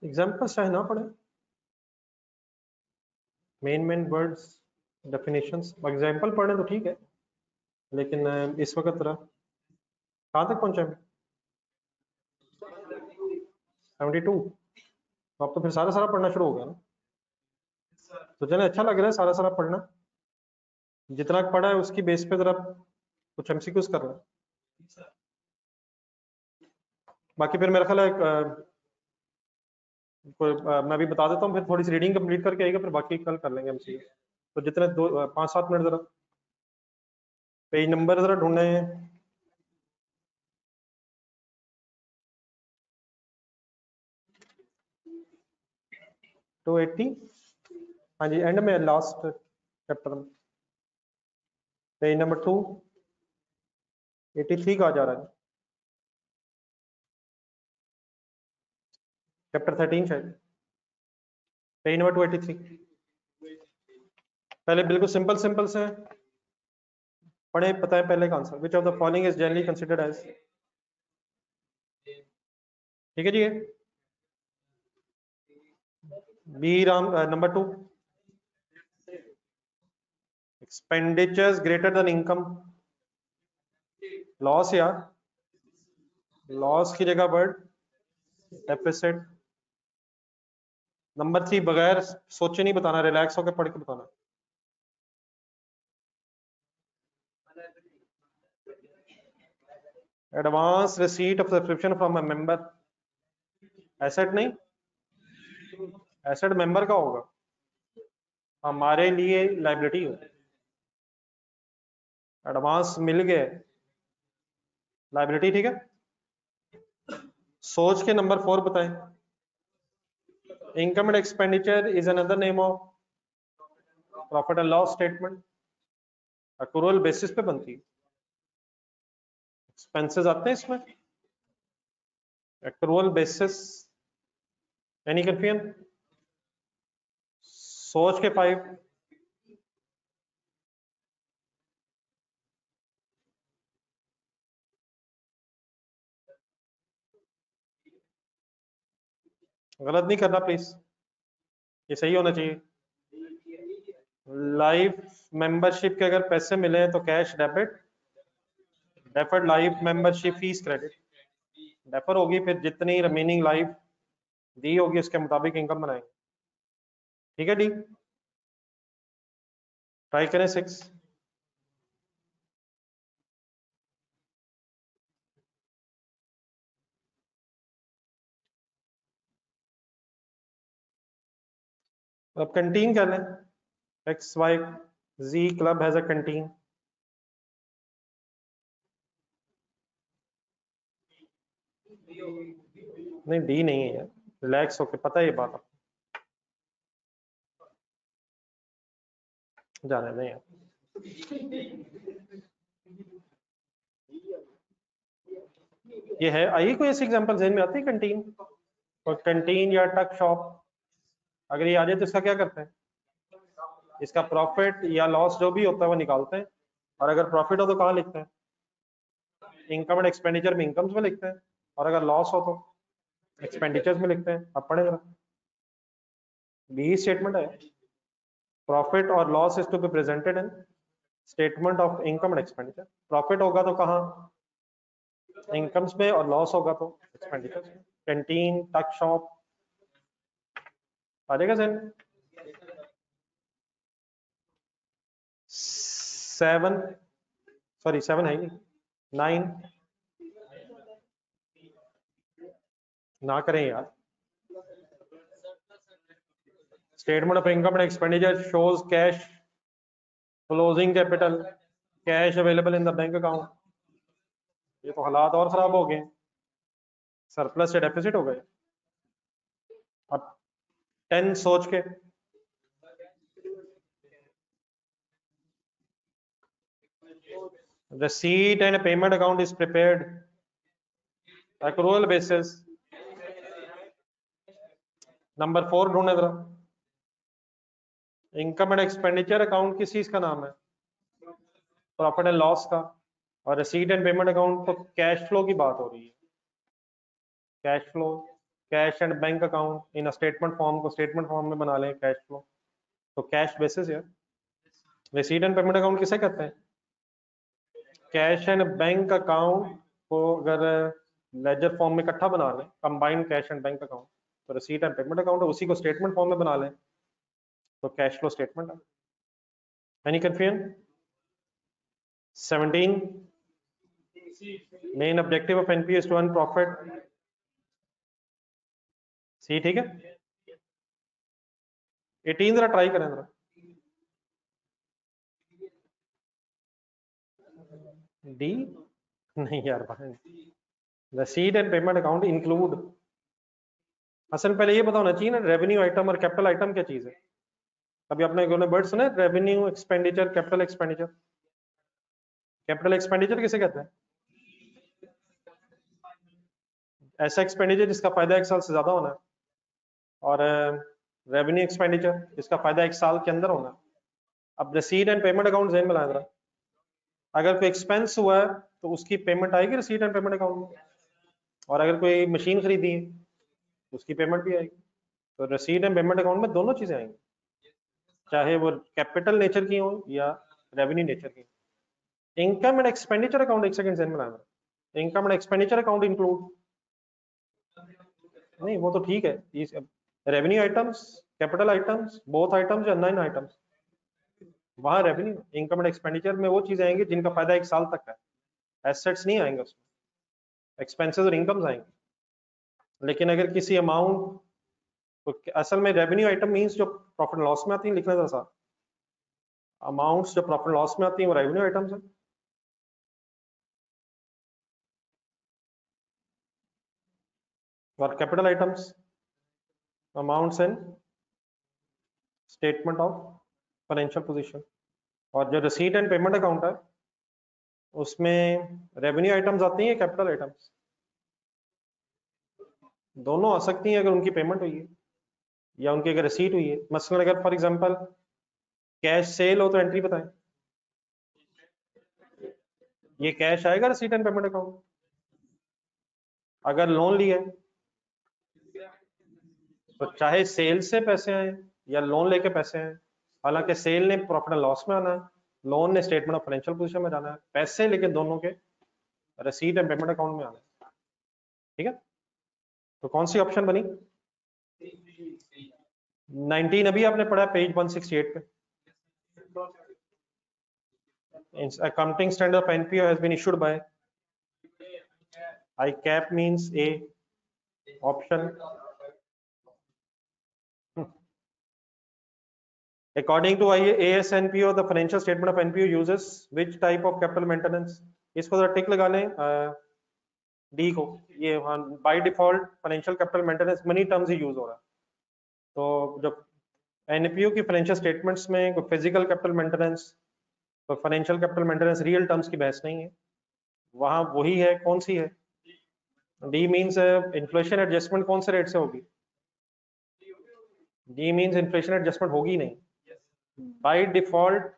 Examples चाहे ना पढ़े, मेन वर्ड्स डेफिनेशंस एग्जाम्पल पढ़े तो ठीक है, लेकिन इस वक्त जरा कहाँ तक पहुंचे हम? 72। तो अब तो फिर सारा पढ़ना शुरू हो गया ना। तो चले, अच्छा लग रहा है सारा पढ़ना। जितना पढ़ा है उसकी बेस पे जरा कुछ एमसीक्यूज कर रहा है। बाकी फिर मेरा ख्याल है मैं भी बता देता हूँ, फिर थोड़ी सी रीडिंग कंप्लीट करके आएगा, फिर बाकी कल कर लेंगे एमसीक्यू। तो जितने 5-7 मिनट जरा पेज नंबर जरा ढूंढने हैं। तो 80, हाँ जी, एंड में लास्ट चैप्टर में पेज नंबर 283 कहा जा रहा है, चैप्टर 13 शायद, पेज नंबर 283। पहले बिल्कुल सिंपल से पढ़े, पता है पहले का answer, which of the following is generally considered as, ठीक है जी। बी राम number 2, expenditures greater than income, loss यार, लॉस की जगह वर्ड डेफिसिट। नंबर 3 बगैर सोचे नहीं बताना, रिलैक्स होकर पढ़ के बताना। Advance receipt of subscription from a member, asset नहीं, एसेट मेंबर का होगा, हमारे लिए लाइबिलिटी हो। एडवांस मिल गए, लाइबिलिटी, ठीक है। सोच के नंबर 4 बताएं। Income and expenditure is another name of profit and loss statement, accrual basis पे बनती है। एक्सपेंसेस आते हैं इसमें अक्रूवल बेसिस, एनी कंफ्यूजन? सोच के 5, गलत नहीं करना प्लीज, ये सही होना चाहिए। लाइफ मेंबरशिप के अगर पैसे मिले हैं तो cash debit, deferred life membership fees credit, defer होगी, फिर जितनी रिमेनिंग लाइफ दी होगी उसके मुताबिक इनकम बनाएंगे, ठीक है डी। ट्राई करें 6। अब कैंटीन कर लें, XYZ club has a canteen, नहीं डी नहीं है यार, रिलैक्स होके, पता है ये बात, जाने नहीं यार। ये है, आई कोई ऐसी एग्जांपल ज़हन में आती है कैंटीन, और कैंटीन या टक शॉप अगर ये आ जाए तो इसका क्या करते हैं? इसका प्रॉफिट या लॉस जो भी होता है वो निकालते हैं, और अगर प्रॉफिट हो तो कहाँ लिखते हैं? इनकम एंड एक्सपेंडिचर में इनकम्स में लिखते हैं, और अगर लॉस हो तो एक्सपेंडिचर्स में लिखते हैं। अब पढ़े जरा, बी स्टेटमेंट है, प्रॉफिट और loss is to be presented in statement of income and expenditure. Profit होगा तो कहाँ? इनकम्स में, और लॉस होगा तो एक्सपेंडिचर्स में। कैंटीन, टक शॉप आ जाएगा सर। 7 है नहीं, 9 ना करें यार। Statement of income and expenditure shows cash closing capital, cash available in the bank account. ये तो हालात और खराब हो गए, सरप्लस से डेफिसिट हो गए। अब 10 सोच के, receipt and payment account is prepared accrual basis। Number 4 ढूंढे जरा, इनकम एंड एक्सपेंडिचर अकाउंट किस चीज का नाम है? प्रॉफिट एंड लॉस का, और रिसीट एंड पेमेंट अकाउंट तो कैश फ्लो की बात हो रही है, cash flow. Cash and bank account in statement form को स्टेटमेंट फॉर्म में बना लें कैश फ्लो, तो कैश बेसिस है। रिसीट एंड पेमेंट अकाउंट किसे कहते हैं? कैश एंड बैंक अकाउंट को अगर लेजर फॉर्म में इकट्ठा बना लें, combined cash and bank account, तो रिसीट एंड पेमेंट अकाउंट है, उसी को स्टेटमेंट फॉर्म में बना लें तो कैश फ्लो स्टेटमेंट है। Any confusion? 17 main objective of NPO is to earn profit. C ठीक है। 18 जरा ट्राई करें जरा। डी नहीं यार, रसीद एंड पेमेंट अकाउंट इंक्लूड, असल पहले ये पता होना चाहिए ना रेवेन्यू आइटम और कैपिटल आइटम क्या चीज है। अभी आपने वर्ड सुना है, revenue expenditure capital expenditure. Capital expenditure किसे कहते हैं? ऐसा एक्सपेंडिचर जिसका फायदा 1 साल से ज्यादा होना है, और रेवेन्यू एक्सपेंडिचर जिसका फायदा 1 साल के अंदर होना है। अब रसीद एंड पेमेंट अकाउंट ज़हन में लाएं जरा, अगर कोई एक्सपेंस हुआ है तो उसकी पेमेंट आएगी रसीद एंड पेमेंट अकाउंट में, और अगर कोई मशीन खरीदी है उसकी पेमेंट भी आएगी। तो रसीद एंड पेमेंट अकाउंट में दोनों चीजें आएंगी, चाहे वो कैपिटल नेचर की हो या रेवेन्यू नेचर की। इनकम एंड एक्सपेंडिचर अकाउंट एक सेकंड ज़हन में लाएं, income and expenditure account include नहीं, वो तो ठीक है, revenue items capital items both items या नॉन आइटम्स, वहां रेवेन्यू इनकम एंड एक्सपेंडिचर में वो चीजें आएंगी जिनका फायदा 1 साल तक है, एसेट्स नहीं आएंगे उसमें, एक्सपेंसेस और इनकम्स आएंगे। लेकिन अगर किसी अमाउंट तो असल में रेवेन्यू आइटम मींस जो प्रॉफिट लॉस में आती है, लिखना जरा, अमाउंट्स जो प्रॉफिट लॉस में आती है वो रेवेन्यू आइटम्स है। और capital items amounts in statement of financial position. और जो रिसीट एंड पेमेंट अकाउंट है उसमें रेवेन्यू आइटम्स आती हैं, कैपिटल आइटम्स दोनों आ सकती हैं अगर उनकी पेमेंट हुई है या उनकी अगर रिसीट हुई है। मसलन अगर फॉर एग्जांपल कैश सेल हो तो एंट्री बताएं, ये कैश आएगा रिसीट एंड पेमेंट अकाउंट। अगर लोन लिया है तो चाहे सेल से पैसे आए या लोन लेके पैसे आए, हालांकि सेल ने प्रॉफिट एंड लॉस में आना है, लोन ने स्टेटमेंट ऑफ फाइनेंशियल पोजीशन में जाना है, पैसे लेकिन दोनों के रिसीट एंड पेमेंट अकाउंट में आना है। ठीक है, तो कौन सी ऑप्शन बनी? 19 अभी आपने पढ़ा पेज 168 पे। Accounting standard of NPO has been issued by ICAP means A option. According to ASNPO, the financial statement of NPO uses which type of capital maintenance? इसको जरा टिक लगा लें डी को, ये by default financial capital maintenance money terms he use हो रहा है। तो जब एनपीओ की फाइनेंशियल स्टेटमेंट्स में कोई फिजिकल कैपिटल मेंटेनेंस तो financial capital maintenance real terms की बहस नहीं है, वहां वही है। कौन सी है? डी मींस इन्फ्लेशन एडजस्टमेंट कौन से रेट से होगी? डी मींस इन्फ्लेशन एडजस्टमेंट होगी नहीं। By default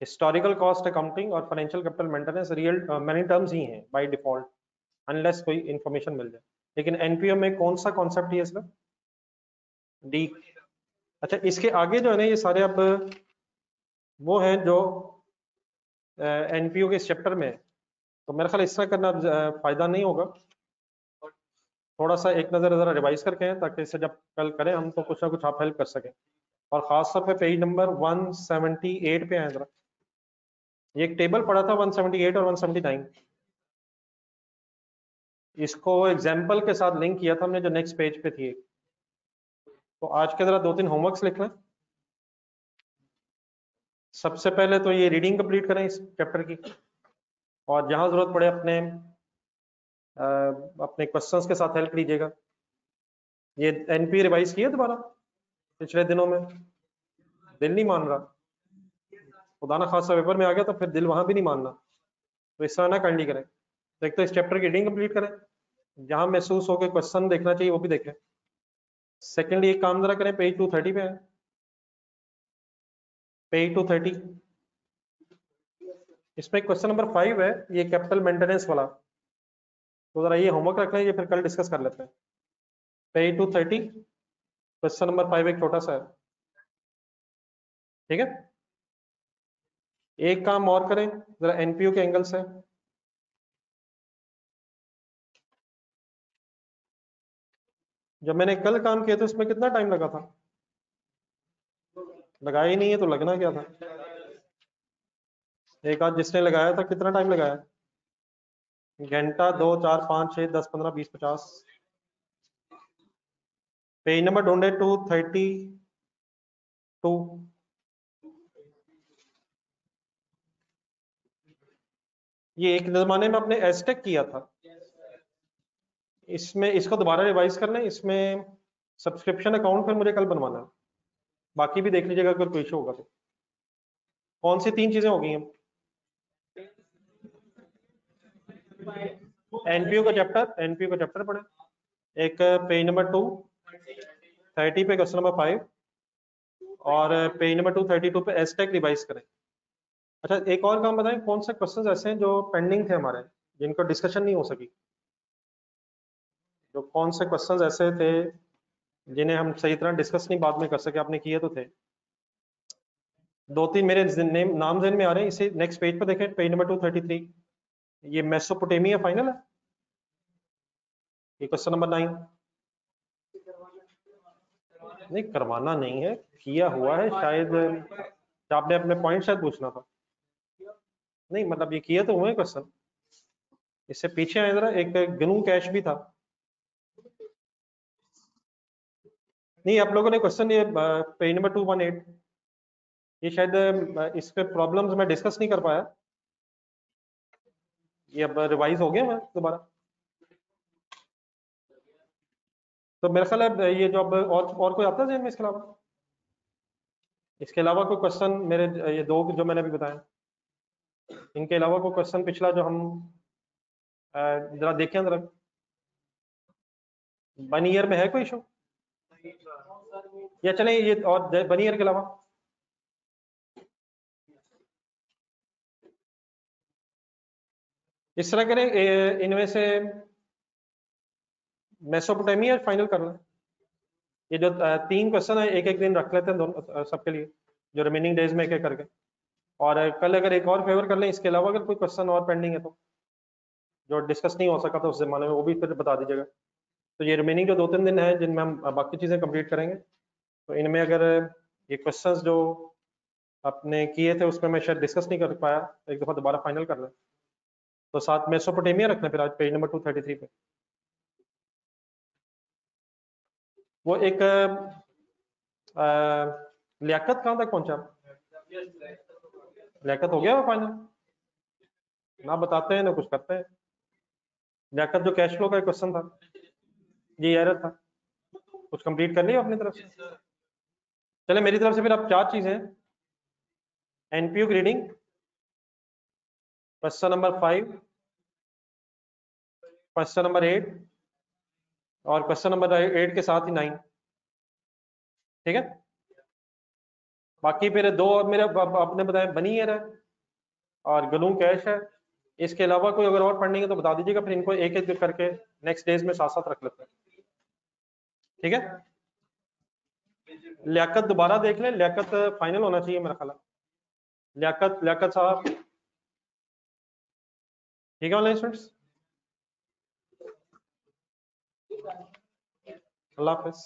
historical cost accounting और financial capital maintenance real money terms ही हैं बाय डिफॉल्ट, अनलेस कोई इंफॉर्मेशन मिल जाए। लेकिन एनपीओ में कौन सा कॉन्सेप्ट है इसका? डी। अच्छा, इसके आगे जो है ना ये सारे अब वो हैं जो एनपीओ के इस चैप्टर में, तो मेरा ख्याल इस तरह करना फायदा नहीं होगा। थोड़ा सा एक नजर जरा रिवाइज करके हैं ताकि इसे जब कल करें हम तो कुछ ना कुछ आप हेल्प कर सकें। और खासतौर पे पेज नंबर 178 पे आए जरा, ये एक टेबल पड़ा था 178 और 179, इसको एग्जाम्पल के साथ लिंक किया था हमने जो नेक्स्ट पेज पे थी। तो आज के जरा 2-3 होमवर्क्स लिख लें। सबसे पहले तो ये रीडिंग कंप्लीट करें इस चैप्टर की, और जहां जरूरत पड़े अपने क्वेश्चंस के साथ हेल्प लीजिएगा। ये एनपी रिवाइज किया दोबारा पिछले दिनों में, दिल नहीं मान रहा, खुदा ना खासा पेपर में आ गया तो फिर दिल वहां भी नहीं मानना, तो इस तरह ना काइंडली करें। तो एक तो इस चैप्टर की रीडिंग कंप्लीट करें, जहां महसूस हो के क्वेश्चन देखना चाहिए वो भी देखें। सेकेंडली एक काम जरा करें, पेज 230 पे है, पेज 230, इसमें क्वेश्चन नंबर 5 है, ये कैपिटल मेंटेनेंस वाला। तो जरा ये होमवर्क रखना है, ये फिर कल डिस्कस कर लेते हैं। पे टू 30। क्वेश्चन नंबर 5 एक छोटा सा है, ठीक है। एक काम और करें जरा एनपीयू के एंगल से। जब मैंने कल काम किया था उसमें कितना टाइम लगा था? लगाया ही नहीं है तो लगना क्या था? एक आज जिसने लगाया था कितना टाइम लगाया? घंटा, 2, 4, 5, 6, 10, 15, 20, 50। पेज नंबर ढूंढे 232। ये एक जमाने में अपने एस्टेक किया था, इसमें इसको दोबारा रिवाइज करना है। इसमें सब्सक्रिप्शन अकाउंट फिर मुझे कल बनवाना है, बाकी भी देख लीजिएगा अगर कोई इशू होगा तो। कौन सी 3 चीजें हो गई हैं? एनपीयू का चैप्टर पढ़े, एक पेज नंबर 230 पे क्वेश्चन नंबर 5, और पेज नंबर 232 पे एस्टेक रिवाइज करें। अच्छा एक और काम बताएं, कौन से क्वेश्चंस ऐसे हैं जो पेंडिंग थे हमारे, जिनको डिस्कशन नहीं हो सकी? जो कौन से क्वेश्चंस ऐसे थे जिन्हें हम सही तरह डिस्कस नहीं बाद में कर सके? आपने किए तो थे। 2-3 मेरे नाम ज़हन में आ रहे हैं। इसे नेक्स्ट पेज पर देखें, पेज नंबर 233। ये मेसोपोटामिया फाइनल है, ये क्वेश्चन नंबर 9। नहीं करवाना नहीं है, किया हुआ है शायद। आपने अपने पॉइंट शायद पूछना था। नहीं मतलब ये किए तो हुए क्वेश्चन। इससे पीछे आए जरा, एक गनू कैश भी था। नहीं आप लोगों ने क्वेश्चन ये पेज नंबर 218, ये शायद इस पे प्रॉब्लम्स मैं डिस्कस नहीं कर पाया, ये अब रिवाइज हो गया मैं दोबारा। तो मेरा ख्याल है ये जो अब और कोई आता है ज़हन में इसके अलावा? इसके अलावा कोई क्वेश्चन मेरे ये 2 जो मैंने अभी बताया, इनके अलावा कोई क्वेश्चन पिछला जो हम जरा देखें जरा, 1 ईयर में है कोई इशू? या चलें ये और 1 ईयर के अलावा इस तरह करें, इनमें से मेसोपोटामिया फाइनल कर लें। ये जो 3 क्वेश्चन है एक एक दिन रख लेते हैं दोनों सबके लिए, जो रिमेनिंग डेज में एक एक करके। और कल अगर एक और फेवर कर लें, इसके अलावा अगर कोई क्वेश्चन और पेंडिंग है तो जो डिस्कस नहीं हो सका था उस जमाने में, वो भी फिर बता दीजिएगा। तो ये रिमेनिंग जो 2-3 दिन है जिनमें हम बाकी चीज़ें कंप्लीट करेंगे, तो इनमें अगर ये क्वेश्चंस जो आपने किए थे उसमें मैं शायद डिस्कस नहीं कर पाया, एक दफ़ा दोबारा फाइनल कर लें। तो साथ मेसोपोटामिया रखना फिर आज पेज नंबर 233 पे। वो एक लियाकत कहाँ तक पहुंचा? लियाकत हो गया वो फाइनल? ना बताते हैं ना कुछ करते हैं। लियाकत जो कैश फ्लो का क्वेश्चन था, ये एरर था, कुछ कंप्लीट कर लिया अपनी तरफ से? चले मेरी तरफ से फिर अब 4 चीजें, NPU grading, question number 5, question number 8, और क्वेश्चन नंबर 8 के साथ ही 9, ठीक है। बाकी फिर 2 और मेरे आपने बताया बनी ईयर है और गलू कैश है। इसके अलावा कोई अगर और पेंडिंग है तो बता दीजिएगा, फिर इनको एक एक करके नेक्स्ट डेज में साथ साथ रख लेते हैं, ठीक है। लियाकत दोबारा देख लें, लियाकत फाइनल होना चाहिए मेरा ख्याल है। लियाकत साहब, ठीक है ऑनलाइन स्टूडेंट्स, अल्लाह हाफिज।